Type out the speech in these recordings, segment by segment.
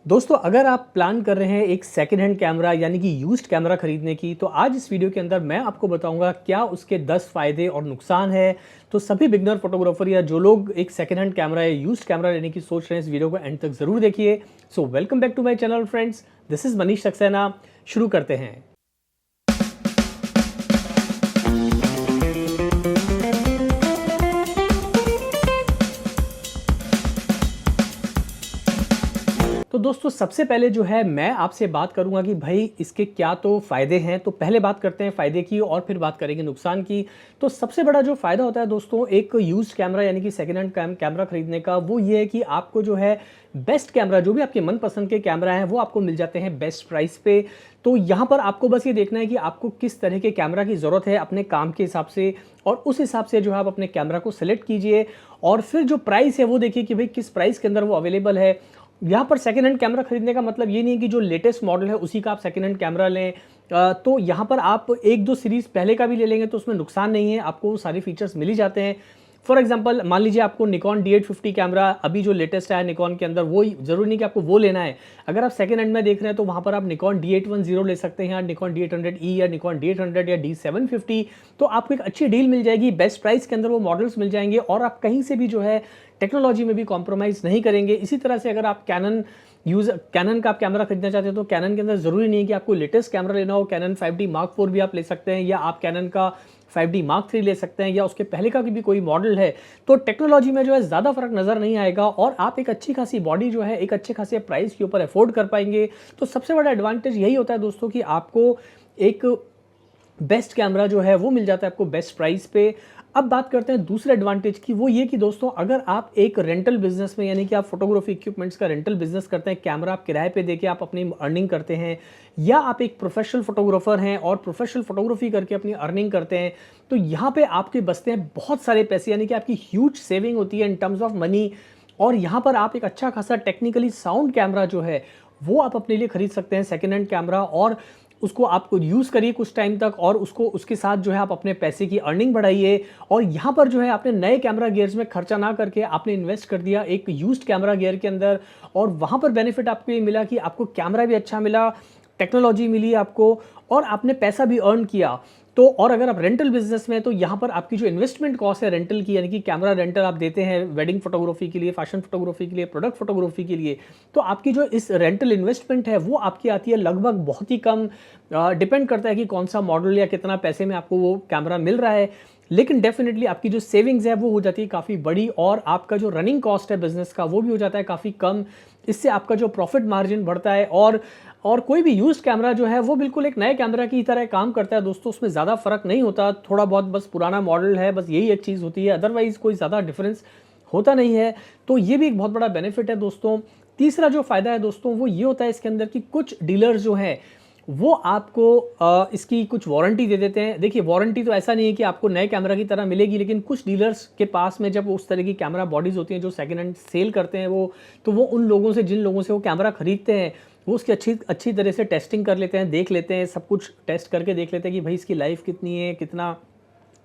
दोस्तों अगर आप प्लान कर रहे हैं एक सेकेंड हैंड कैमरा यानी कि यूज्ड कैमरा खरीदने की, तो आज इस वीडियो के अंदर मैं आपको बताऊंगा क्या उसके 10 फायदे और नुकसान है। तो सभी बिगनर फोटोग्राफर या जो लोग एक सेकेंड हैंड कैमरा या यूज्ड कैमरा लेने की सोच रहे हैं, इस वीडियो को एंड तक जरूर देखिए। So welcome back to my channel friends, this is Manish Saxena. शुरू करते हैं। तो दोस्तों सबसे पहले जो है मैं आपसे बात करूंगा कि भाई इसके क्या तो फायदे हैं। तो पहले बात करते हैं फायदे की और फिर बात करेंगे नुकसान की। तो सबसे बड़ा जो फायदा होता है दोस्तों एक यूज्ड कैमरा यानी कि सेकेंड हैंड कैमरा खरीदने का, वो ये है कि आपको जो है बेस्ट कैमरा, जो भी आपके मनपसंद के कैमरा हैं वो आपको मिल जाते हैं बेस्ट प्राइस पे। तो यहाँ पर आपको बस ये देखना है कि आपको किस तरह के कैमरा की ज़रूरत है अपने काम के हिसाब से, और उस हिसाब से जो है आप अपने कैमरा को सिलेक्ट कीजिए। और फिर जो प्राइस है वो देखिए कि भाई किस प्राइस के अंदर वो अवेलेबल है। यहाँ पर सेकेंड हैंड कैमरा खरीदने का मतलब ये नहीं है कि जो लेटेस्ट मॉडल है उसी का आप सेकेंड हैंड कैमरा लें। तो यहाँ पर आप एक दो सीरीज पहले का भी ले लेंगे तो उसमें नुकसान नहीं है, आपको सारे फीचर्स मिल ही जाते हैं। फॉर एग्जांपल मान लीजिए आपको निकॉन D850 कैमरा अभी जो लेटेस्ट है निकॉन के अंदर, वो जरूरी नहीं कि आपको वो लेना है। अगर आप सेकेंड हैंड में देख रहे हैं तो वहाँ पर आप निकॉन D810 ले सकते हैं, या निकॉन D800E या निकॉन D800 या D750। तो आपको एक अच्छी डील मिल जाएगी, बेस्ट प्राइस के अंदर वो मॉडल्स मिल जाएंगे और आप कहीं से भी जो है टेक्नोलॉजी में भी कॉम्प्रोमाइज़ नहीं करेंगे। इसी तरह से अगर आप कैनन का आप कैमरा खरीदना चाहते हो तो कैनन के अंदर ज़रूरी नहीं है कि आपको लेटेस्ट कैमरा लेना हो। कैनन 5D Mark IV भी आप ले सकते हैं, या आप कैनन का 5D Mark III ले सकते हैं, या उसके पहले का भी कोई मॉडल है। तो टेक्नोलॉजी में जो है ज़्यादा फर्क नज़र नहीं आएगा और आप एक अच्छी खासी बॉडी जो है एक अच्छे खासे प्राइस के ऊपर अफोर्ड कर पाएंगे। तो सबसे बड़ा एडवांटेज यही होता है दोस्तों कि आपको एक बेस्ट कैमरा जो है वो मिल जाता है आपको बेस्ट प्राइस पे। अब बात करते हैं दूसरे एडवांटेज की, वो ये कि दोस्तों अगर आप एक रेंटल बिजनेस में यानी कि आप फोटोग्राफी इक्विपमेंट्स का रेंटल बिजनेस करते हैं, कैमरा आप किराए पे देके आप अपनी अर्निंग करते हैं, या आप एक प्रोफेशनल फोटोग्राफर हैं और प्रोफेशनल फोटोग्राफी करके अपनी अर्निंग करते हैं, तो यहाँ पे आपके बचते हैं बहुत सारे पैसे, यानी कि आपकी ह्यूज सेविंग होती है इन टर्म्स ऑफ मनी। और यहाँ पर आप एक अच्छा खासा टेक्निकली साउंड कैमरा जो है वो आप अपने लिए खरीद सकते हैं सेकेंड हैंड कैमरा, और उसको आप यूज़ करिए कुछ टाइम तक और उसको उसके साथ जो है आप अपने पैसे की अर्निंग बढ़ाइए। और यहाँ पर जो है आपने नए कैमरा गियर्स में खर्चा ना करके आपने इन्वेस्ट कर दिया एक यूज्ड कैमरा गियर के अंदर, और वहाँ पर बेनिफिट आपको ये मिला कि आपको कैमरा भी अच्छा मिला, टेक्नोलॉजी मिली आपको, और आपने पैसा भी अर्न किया। तो और अगर आप रेंटल बिजनेस में हैं तो यहाँ पर आपकी जो इन्वेस्टमेंट कॉस्ट है रेंटल की, यानी कि कैमरा रेंटल आप देते हैं वेडिंग फोटोग्राफी के लिए, फैशन फोटोग्राफी के लिए, प्रोडक्ट फोटोग्राफी के लिए, तो आपकी जो इस रेंटल इन्वेस्टमेंट है वो आपकी आती है लगभग बहुत ही कम। डिपेंड करता है कि कौन सा मॉडल या कितना पैसे में आपको वो कैमरा मिल रहा है, लेकिन डेफिनेटली आपकी जो सेविंग्स है वो हो जाती है काफ़ी बड़ी, और आपका जो रनिंग कॉस्ट है बिजनेस का वो भी हो जाता है काफ़ी कम। इससे आपका जो प्रॉफिट मार्जिन बढ़ता है, और कोई भी यूज्ड कैमरा जो है वो बिल्कुल एक नए कैमरा की तरह काम करता है दोस्तों। उसमें ज़्यादा फर्क नहीं होता, थोड़ा बहुत बस पुराना मॉडल है, बस यही एक चीज़ होती है, अदरवाइज़ कोई ज़्यादा डिफरेंस होता नहीं है। तो ये भी एक बहुत बड़ा बेनिफिट है दोस्तों। तीसरा जो फ़ायदा है दोस्तों वो ये होता है इसके अंदर कि कुछ डीलर्स जो हैं वो आपको इसकी कुछ वारंटी दे देते हैं। देखिए वारंटी तो ऐसा नहीं है कि आपको नए कैमरा की तरह मिलेगी, लेकिन कुछ डीलर्स के पास में जब उस तरह की कैमरा बॉडीज़ होती हैं जो सेकेंड हैंड सेल करते हैं वो, तो वो उन लोगों से जिन लोगों से वो कैमरा खरीदते हैं वो उसकी अच्छी तरह से टेस्टिंग कर लेते हैं, देख लेते हैं, सब कुछ टेस्ट करके देख लेते हैं कि भाई इसकी लाइफ कितनी है, कितना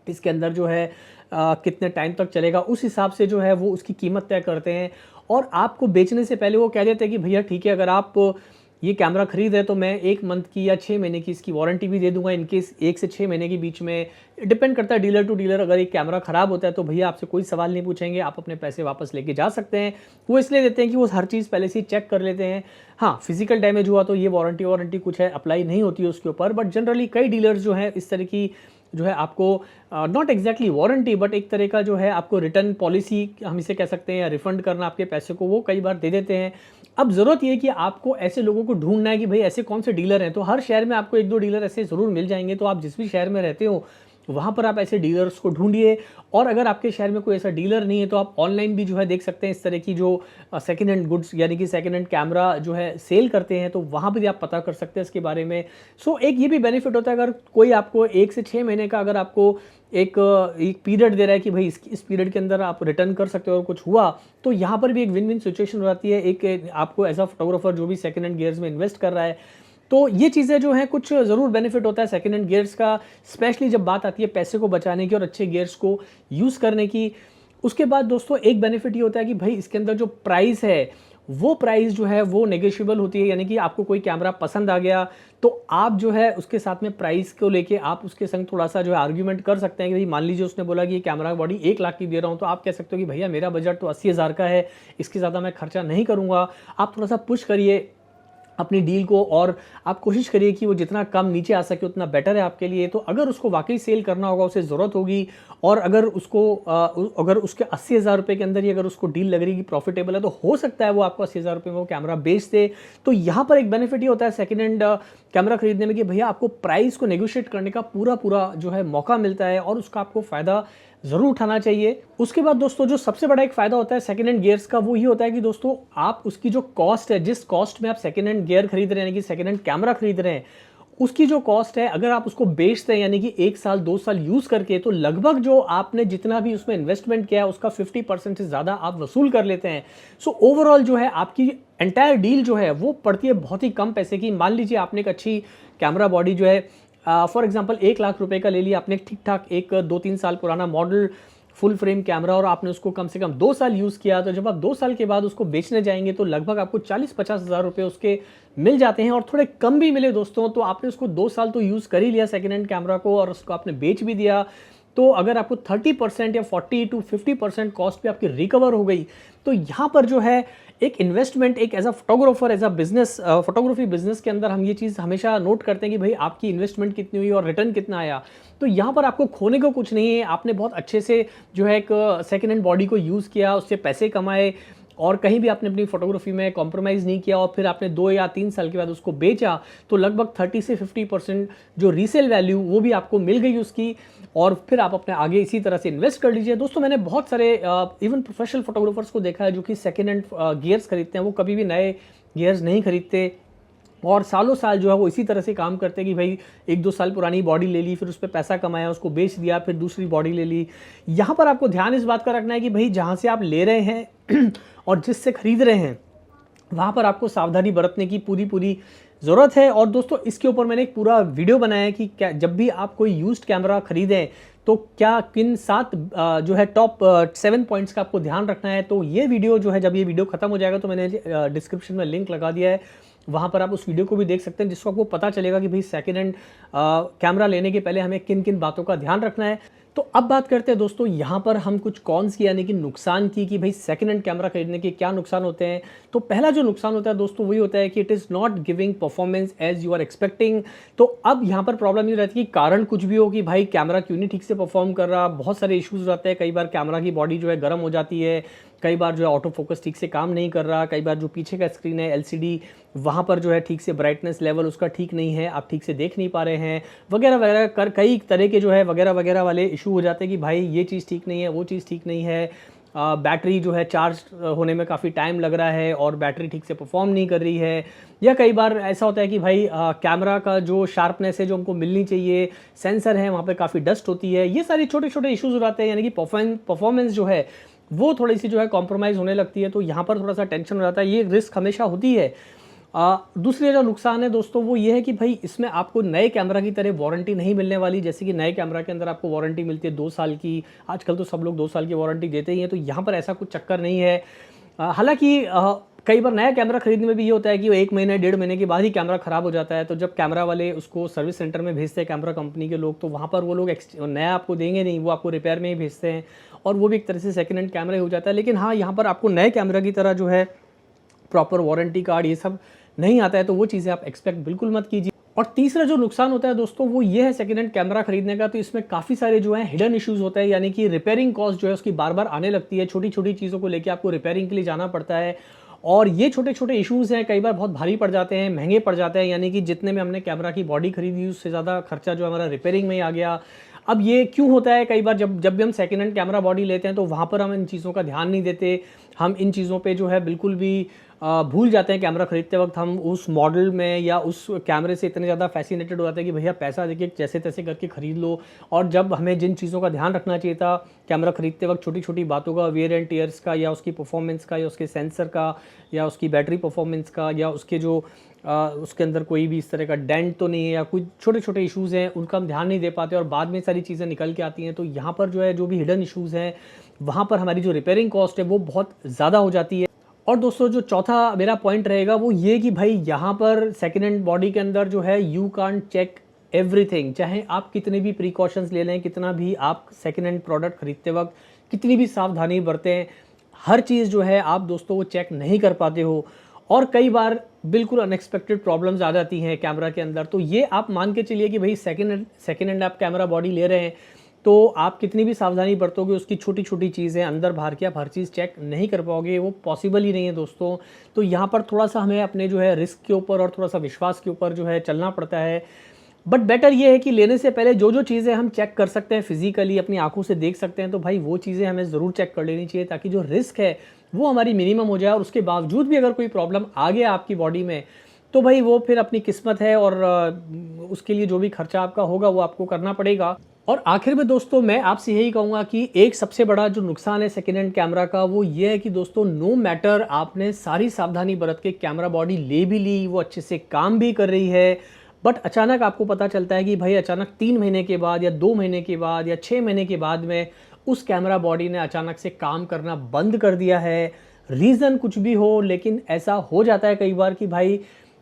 इसके अंदर जो है कितने टाइम तक चलेगा, उस हिसाब से जो है वो उसकी कीमत तय करते हैं। और आपको बेचने से पहले वो कह देते हैं कि भैया ठीक है, अगर आप ये कैमरा खरीद है तो मैं 1 मंथ की या 6 महीने की इसकी वारंटी भी दे दूंगा, इनकेस 1 से 6 महीने के बीच में, डिपेंड करता है डीलर टू डीलर। अगर एक कैमरा खराब होता है तो भैया आपसे कोई सवाल नहीं पूछेंगे, आप अपने पैसे वापस लेके जा सकते हैं। वो इसलिए देते हैं कि वो हर चीज़ पहले से ही चेक कर लेते हैं। हाँ, फिजिकल डैमेज हुआ तो ये वारंटी कुछ है अप्लाई नहीं होती है उसके ऊपर, बट जनरली कई डीलर्स जो है इस तरह की जो है आपको नॉट एग्जैक्टली वारंटी बट एक तरह का जो है आपको रिटर्न पॉलिसी हम इसे कह सकते हैं, या रिफंड करना आपके पैसे को, वो कई बार दे देते हैं। अब ज़रूरत ये है कि आपको ऐसे लोगों को ढूंढना है कि भाई ऐसे कौन से डीलर हैं। तो हर शहर में आपको 1-2 डीलर ऐसे ज़रूर मिल जाएंगे, तो आप जिस भी शहर में रहते हो वहाँ पर आप ऐसे डीलर्स को ढूंढिए। और अगर आपके शहर में कोई ऐसा डीलर नहीं है तो आप ऑनलाइन भी जो है देख सकते हैं इस तरह की जो सेकेंड हैंड गुड्स यानी कि सेकेंड हैंड कैमरा जो है सेल करते हैं, तो वहाँ पर भी आप पता कर सकते हैं इसके बारे में। सो एक ये भी बेनिफिट होता है, अगर कोई आपको 1 से 6 महीने का अगर आपको एक पीरियड दे रहा है कि भाई इस पीरियड के अंदर आप रिटर्न कर सकते हो और कुछ हुआ, तो यहाँ पर भी एक विन विन सिचुएशन हो जाती है। एक आपको एज अ फोटोग्राफर जो भी सेकेंड हैंड गियर्स में इन्वेस्ट कर रहा है, तो ये चीज़ें जो हैं कुछ ज़रूर बेनिफिट होता है सेकेंड हैंड गियर्स का, स्पेशली जब बात आती है पैसे को बचाने की और अच्छे गियर्स को यूज़ करने की। उसके बाद दोस्तों एक बेनिफिट ये होता है कि भाई इसके अंदर जो प्राइस है वो प्राइस जो है वो नेगोशिएबल होती है, यानी कि आपको कोई कैमरा पसंद आ गया तो आप जो है उसके साथ में प्राइस को लेके आप उसके संग थोड़ा सा जो है आर्ग्यूमेंट कर सकते हैं कि भाई मान लीजिए उसने बोला कि ये कैमरा बॉडी 1 लाख की दे रहा हूँ, तो आप कह सकते हो कि भैया मेरा बजट तो 80,000 का है, इसके ज़्यादा मैं खर्चा नहीं करूँगा। आप थोड़ा सा पुश करिए अपनी डील को और आप कोशिश करिए कि वो जितना कम नीचे आ सके उतना बेटर है आपके लिए। तो अगर उसको वाकई सेल करना होगा, उसे ज़रूरत होगी और अगर अगर उसके 80,000 रुपये के अंदर ही अगर उसको डील लग रही है कि प्रॉफिटेबल है, तो हो सकता है वो आपको 80,000 रुपये में वो कैमरा बेच दे। तो यहाँ पर एक बेनिफिट ये होता है सेकेंड हैंड कैमरा खरीदने में कि भैया आपको प्राइस को नेगोशिएट करने का पूरा जो है मौका मिलता है और उसका आपको फ़ायदा ज़रूर उठाना चाहिए। उसके बाद दोस्तों जो सबसे बड़ा एक फ़ायदा होता है सेकेंड हैंड गियर्स का, वो ये होता है कि दोस्तों आप उसकी जो कॉस्ट है, जिस कॉस्ट में आप सेकेंड हैंड गियर खरीद रहे हैं, यानी कि सेकेंड हैंड कैमरा खरीद रहे हैं, उसकी जो कॉस्ट है अगर आप उसको बेचते हैं यानी कि 1 साल 2 साल यूज़ करके, तो लगभग जो आपने जितना भी उसमें इन्वेस्टमेंट किया है उसका 50% से ज़्यादा आप वसूल कर लेते हैं। सो ओवरऑल जो है आपकी एंटायर डील जो है वो पड़ती है बहुत ही कम पैसे की। मान लीजिए आपने एक अच्छी कैमरा बॉडी जो है फॉर एग्जांपल 1 लाख रुपए का ले लिया आपने, ठीक ठाक एक 2-3 साल पुराना मॉडल फुल फ्रेम कैमरा, और आपने उसको कम से कम 2 साल यूज़ किया, तो जब आप 2 साल के बाद उसको बेचने जाएंगे तो लगभग आपको 40-50 हज़ार रुपये उसके मिल जाते हैं, और थोड़े कम भी मिले दोस्तों। तो आपने उसको 2 साल तो यूज़ कर ही लिया सेकेंड हैंड कैमरा को और उसको आपने बेच भी दिया। तो अगर आपको 30% या 40 to 50% कॉस्ट पे आपकी रिकवर हो गई, तो यहाँ पर जो है एक इन्वेस्टमेंट, एक as a photographer, as a business, photography business के अंदर हम ये चीज़ हमेशा नोट करते हैं कि भाई आपकी इन्वेस्टमेंट कितनी हुई और रिटर्न कितना आया। तो यहाँ पर आपको खोने को कुछ नहीं है, आपने बहुत अच्छे से जो है एक सेकेंड हैंड बॉडी को यूज़ किया, उससे पैसे कमाए और कहीं भी आपने अपनी फोटोग्राफी में कॉम्प्रोमाइज़ नहीं किया, और फिर आपने 2 या 3 साल के बाद उसको बेचा तो लगभग 30 से 50% जो रीसेल वैल्यू वो भी आपको मिल गई उसकी, और फिर आप अपने आगे इसी तरह से इन्वेस्ट कर लीजिए। दोस्तों मैंने बहुत सारे इवन प्रोफेशनल फोटोग्राफर्स को देखा है जो कि सेकेंड हैंड गियर्स खरीदते हैं, वो कभी भी नए गियर्स नहीं खरीदते और सालों साल जो है वो इसी तरह से काम करते हैं कि भाई 1-2 साल पुरानी बॉडी ले ली, फिर उस पर पैसा कमाया, उसको बेच दिया, फिर दूसरी बॉडी ले ली। यहाँ पर आपको ध्यान इस बात का रखना है कि भाई जहाँ से आप ले रहे हैं और जिससे खरीद रहे हैं वहाँ पर आपको सावधानी बरतने की पूरी ज़रूरत है। और दोस्तों इसके ऊपर मैंने एक पूरा वीडियो बनाया है कि क्या जब भी आप कोई यूज्ड कैमरा खरीदें तो क्या किन 7 जो है टॉप 7 पॉइंट्स का आपको ध्यान रखना है। तो ये वीडियो जो है जब ये वीडियो खत्म हो जाएगा तो मैंने डिस्क्रिप्शन में लिंक लगा दिया है, वहाँ पर आप उस वीडियो को भी देख सकते हैं, जिसको आपको पता चलेगा कि भाई सेकेंड हैंड कैमरा लेने के पहले हमें किन किन बातों का ध्यान रखना है। तो अब बात करते हैं दोस्तों यहाँ पर हम कुछ कॉन्स की यानी कि नुकसान की, कि भाई सेकेंड हैंड कैमरा खरीदने के क्या नुकसान होते हैं। तो पहला जो नुकसान होता है दोस्तों वही होता है कि it is not giving performance as you are expecting. तो अब यहाँ पर प्रॉब्लम ये रहती है कि कारण कुछ भी हो कि भाई कैमरा क्यों नहीं ठीक से परफॉर्म कर रहा, बहुत सारे इश्यूज रहते हैं। कई बार कैमरा की बॉडी जो है गर्म हो जाती है, कई बार जो है ऑटो फोकस ठीक से काम नहीं कर रहा, कई बार जो पीछे का स्क्रीन है एलसीडी वहाँ पर जो है ठीक से ब्राइटनेस लेवल उसका ठीक नहीं है, आप ठीक से देख नहीं पा रहे हैं, वगैरह वगैरह कर कई तरह के जो है वगैरह वगैरह वाले इशू हो जाते हैं कि भाई ये चीज़ ठीक नहीं है, वो चीज़ ठीक नहीं है। बैटरी जो है चार्ज होने में काफ़ी टाइम लग रहा है और बैटरी ठीक से परफॉर्म नहीं कर रही है, या कई बार ऐसा होता है कि भाई कैमरा का जो शार्पनेस है जो हमको मिलनी चाहिए, सेंसर है वहाँ पे काफ़ी डस्ट होती है। ये सारे छोटे छोटे इश्यूज हो जाते हैं, यानी कि परफॉर्मेंस जो है वो थोड़ी सी जो है कॉम्प्रोमाइज़ होने लगती है। तो यहाँ पर थोड़ा सा टेंशन हो जाता है, ये रिस्क हमेशा होती है। दूसरी जो नुकसान है दोस्तों वो ये है कि भाई इसमें आपको नए कैमरा की तरह वारंटी नहीं मिलने वाली। जैसे कि नए कैमरा के अंदर आपको वारंटी मिलती है 2 साल की, आजकल तो सब लोग 2 साल की वारंटी देते ही हैं, तो यहाँ पर ऐसा कुछ चक्कर नहीं है। हालांकि कई बार नया कैमरा खरीदने में भी ये होता है कि वो 1 महीने 1.5 महीने के बाद ही कैमरा ख़राब हो जाता है। तो जब कैमरा वाले उसको सर्विस सेंटर में भेजते हैं कैमरा कंपनी के लोग, तो वहाँ पर वो लोग नया आपको देंगे नहीं, वो आपको रिपेयर में ही भेजते हैं, और वो भी एक तरह से सेकेंड हैंड कैमरा ही हो जाता है। लेकिन हाँ, यहाँ पर आपको नए कैमरा की तरह जो है प्रॉपर वारंटी कार्ड ये सब नहीं आता है, तो वो चीज़ें आप एक्सपेक्ट बिल्कुल मत कीजिए। और तीसरा जो नुकसान होता है दोस्तों वो ये है सेकेंड हैंड कैमरा खरीदने का, तो इसमें काफ़ी सारे जो है हिडन इश्यूज होते हैं, यानी कि रिपेयरिंग कॉस्ट जो है उसकी बार बार आने लगती है। छोटी छोटी चीज़ों को लेकर आपको रिपेयरिंग के लिए जाना पड़ता है, और ये छोटे छोटे इश्यूज़ हैं, कई बार बहुत भारी पड़ जाते हैं, महंगे पड़ जाते हैं। यानी कि जितने में हमने कैमरा की बॉडी खरीदी उससे ज़्यादा खर्चा जो हमारा रिपेयरिंग में ही आ गया। अब ये क्यों होता है, कई बार जब भी हम सेकेंड हैंड कैमरा बॉडी लेते हैं तो वहाँ पर हम इन चीज़ों का ध्यान नहीं देते, हम इन चीज़ों पे जो है बिल्कुल भी भूल जाते हैं। कैमरा खरीदते वक्त हम उस मॉडल में या उस कैमरे से इतने ज़्यादा फैसिनेटेड हो जाते हैं कि भैया पैसा देखिए जैसे तैसे करके ख़रीद लो। और जब हमें जिन चीज़ों का ध्यान रखना चाहिए था कैमरा खरीदते वक्त, छोटी छोटी बातों का, वेयर एंड टीयर्स का, या उसकी परफॉर्मेंस का, या उसके सेंसर का, या उसकी बैटरी परफॉर्मेंस का, या उसके जो उसके अंदर कोई भी इस तरह का डेंट तो नहीं है, या कुछ छोटे छोटे इश्यूज़ हैं उनका हम ध्यान नहीं दे पाते, और बाद में सारी चीज़ें निकल के आती हैं। तो यहाँ पर जो है जो भी हिडन इश्यूज़ हैं वहाँ पर हमारी जो रिपेयरिंग कॉस्ट है वो बहुत ज़्यादा हो जाती है। और दोस्तों जो चौथा मेरा पॉइंट रहेगा वो ये कि भाई यहाँ पर सेकेंड हैंड बॉडी के अंदर जो है यू कांट चेक एवरीथिंग। चाहे आप कितने भी प्रिकॉशंस ले लें, कितना भी आप सेकेंड हैंड प्रोडक्ट खरीदते वक्त कितनी भी सावधानी बरतें, हर चीज़ जो है आप दोस्तों वो चेक नहीं कर पाते हो और कई बार बिल्कुल अनएक्सपेक्टेड प्रॉब्लम्स आ जाती हैं कैमरा के अंदर। तो ये आप मान के चलिए कि भाई सेकेंड हैंड आप कैमरा बॉडी ले रहे हैं तो आप कितनी भी सावधानी बरतोगे, उसकी छोटी छोटी चीज़ें अंदर बाहर की आप हर चीज़ चेक नहीं कर पाओगे, वो पॉसिबल ही नहीं है दोस्तों। तो यहाँ पर थोड़ा सा हमें अपने जो है रिस्क के ऊपर और थोड़ा सा विश्वास के ऊपर जो है चलना पड़ता है। बट बेटर ये है कि लेने से पहले जो जो चीज़ें हम चेक कर सकते हैं फिजिकली, अपनी आंखों से देख सकते हैं, तो भाई वो चीज़ें हमें ज़रूर चेक कर लेनी चाहिए ताकि जो रिस्क है वो हमारी मिनिमम हो जाए। और उसके बावजूद भी अगर कोई प्रॉब्लम आ गया आपकी बॉडी में तो भाई वो फिर अपनी किस्मत है और उसके लिए जो भी खर्चा आपका होगा वो आपको करना पड़ेगा। और आखिर में दोस्तों मैं आपसे यही कहूँगा कि एक सबसे बड़ा जो नुकसान है सेकेंड हैंड कैमरा का वो ये है कि दोस्तों नो मैटर आपने सारी सावधानी बरत के कैमरा बॉडी ले भी ली, वो अच्छे से काम भी कर रही है, बट अचानक आपको पता चलता है कि भाई अचानक 3 महीने के बाद या 2 महीने के बाद या 6 महीने के बाद में उस कैमरा बॉडी ने अचानक से काम करना बंद कर दिया है। रीज़न कुछ भी हो, लेकिन ऐसा हो जाता है कई बार कि भाई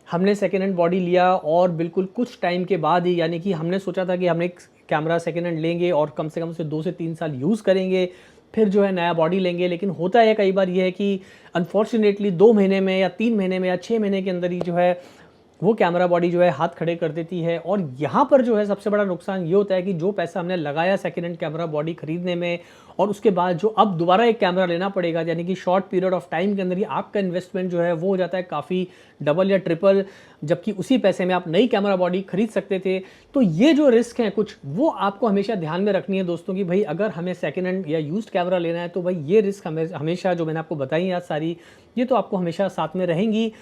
हमने सेकेंड हैंड बॉडी लिया और बिल्कुल कुछ टाइम के बाद ही, यानी कि हमने सोचा था कि हमने एक कैमरा सेकेंड हैंड लेंगे और कम से कम से 2 से 3 साल यूज़ करेंगे, फिर जो है नया बॉडी लेंगे। लेकिन होता है कई बार ये है कि अनफॉर्चुनेटली 2 महीने में या 3 महीने में या 6 महीने के अंदर ही जो है वो कैमरा बॉडी जो है हाथ खड़े कर देती है। और यहाँ पर जो है सबसे बड़ा नुकसान ये होता है कि जो पैसा हमने लगाया सेकेंड हैंड कैमरा बॉडी खरीदने में और उसके बाद जो अब दोबारा एक कैमरा लेना पड़ेगा, यानी कि शॉर्ट पीरियड ऑफ टाइम के अंदर ही आपका इन्वेस्टमेंट जो है वो हो जाता है काफ़ी डबल या ट्रिपल, जबकि उसी पैसे में आप नई कैमरा बॉडी खरीद सकते थे। तो ये जो रिस्क हैं कुछ, वो आपको हमेशा ध्यान में रखनी है दोस्तों कि भाई अगर हमें सेकेंड हैंड या यूज्ड कैमरा लेना है तो भाई ये रिस्क हमेशा जो मैंने आपको बताई आज सारी, ये तो आपको हमेशा साथ में रहेंगी।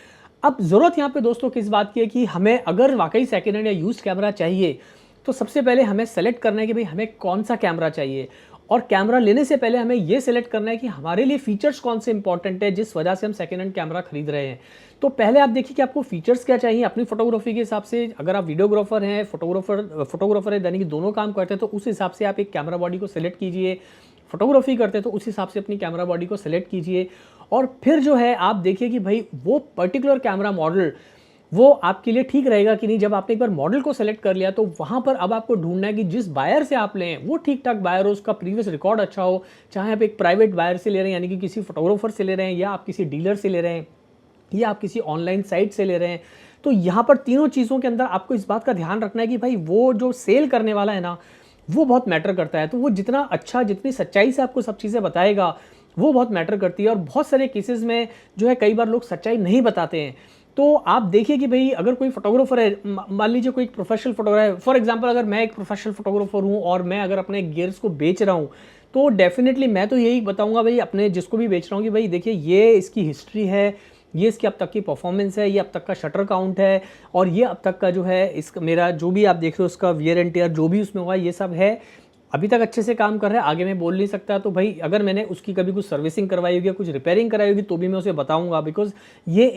अब ज़रूरत यहाँ पे दोस्तों किस बात की है कि हमें अगर वाकई सेकेंड हैंड या यूज्ड कैमरा चाहिए तो सबसे पहले हमें सेलेक्ट करना है कि भाई हमें कौन सा कैमरा चाहिए। और कैमरा लेने से पहले हमें ये सेलेक्ट करना है कि हमारे लिए फीचर्स कौन से इंपॉर्टेंट है जिस वजह से हम सेकेंड हैंड कैमरा खरीद रहे हैं। तो पहले आप देखिए कि आपको फीचर्स क्या चाहिए अपनी फोटोग्राफी के हिसाब से। अगर आप वीडियोग्राफर हैं, फोटोग्राफर है, यानी कि दोनों काम करते हैं, तो उस हिसाब से आप एक कैमरा बॉडी को सिलेक्ट कीजिए। फोटोग्राफी करते हैं तो उस हिसाब से अपनी कैमरा बॉडी को सिलेक्ट कीजिए। और फिर जो है आप देखिए कि भाई वो पर्टिकुलर कैमरा मॉडल वो आपके लिए ठीक रहेगा कि नहीं। जब आपने एक बार मॉडल को सेलेक्ट कर लिया तो वहाँ पर अब आपको ढूंढना है कि जिस बायर से आप लें वो ठीक ठाक बायर हो, उसका प्रीवियस रिकॉर्ड अच्छा हो। चाहे आप एक प्राइवेट बायर से ले रहे हैं, यानी कि किसी फोटोग्राफर से ले रहे हैं, या आप किसी डीलर से ले रहे हैं, या आप किसी ऑनलाइन साइट से ले रहे हैं, तो यहाँ पर तीनों चीज़ों के अंदर आपको इस बात का ध्यान रखना है कि भाई वो जो सेल करने वाला है ना वो बहुत मैटर करता है। तो वो जितना अच्छा, जितनी सच्चाई से आपको सब चीज़ें बताएगा वो बहुत मैटर करती है। और बहुत सारे केसेस में जो है कई बार लोग सच्चाई नहीं बताते हैं। तो आप देखिए कि भाई अगर कोई फोटोग्राफर है, मान लीजिए कोई एक प्रोफेशनल फोटोग्राफर, फॉर एग्जांपल अगर मैं एक प्रोफेशनल फोटोग्राफर हूं और मैं अगर अपने गियर्स को बेच रहा हूं तो डेफिनेटली मैं तो यही बताऊंगा भाई अपने जिसको भी बेच रहा हूं कि भाई देखिए ये इसकी हिस्ट्री है, ये इसकी अब तक की परफॉर्मेंस है, ये अब तक का शटर काउंट है, और ये अब तक का जो है इसका मेरा जो भी आप देख रहे हो उसका वियर एंड टियर जो भी उसमें हुआ ये सब है, अभी तक अच्छे से काम कर रहा है, आगे मैं बोल नहीं सकता। तो भाई अगर मैंने उसकी कभी कुछ सर्विसिंग करवाई होगी, कुछ रिपेयरिंग कराई होगी तो भी मैं उसे बताऊंगा, बिकॉज ये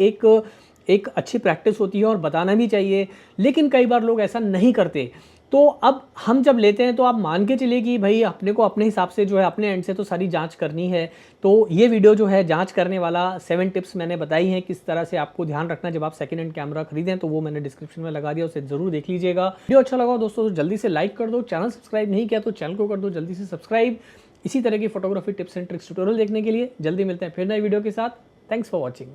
एक अच्छी प्रैक्टिस होती है और बताना भी चाहिए। लेकिन कई बार लोग ऐसा नहीं करते। तो अब हम जब लेते हैं तो आप मान के चलिए कि भाई अपने को अपने हिसाब से जो है अपने एंड से तो सारी जांच करनी है। तो ये वीडियो जो है जांच करने वाला 7 टिप्स मैंने बताई हैं किस तरह से आपको ध्यान रखना जब आप सेकंड हैंड कैमरा खरीदें, तो वो मैंने डिस्क्रिप्शन में लगा दिया, उसे जरूर देख लीजिएगा। वीडियो अच्छा लगा दोस्तों तो जल्दी से लाइक कर दो, चैनल सब्सक्राइब नहीं किया तो चैनल को कर दो जल्दी से सब्सक्राइब। इसी तरह की photography tips and tricks tutorial देखने के लिए जल्दी मिलते हैं फिर नए वीडियो के साथ। Thanks for watching.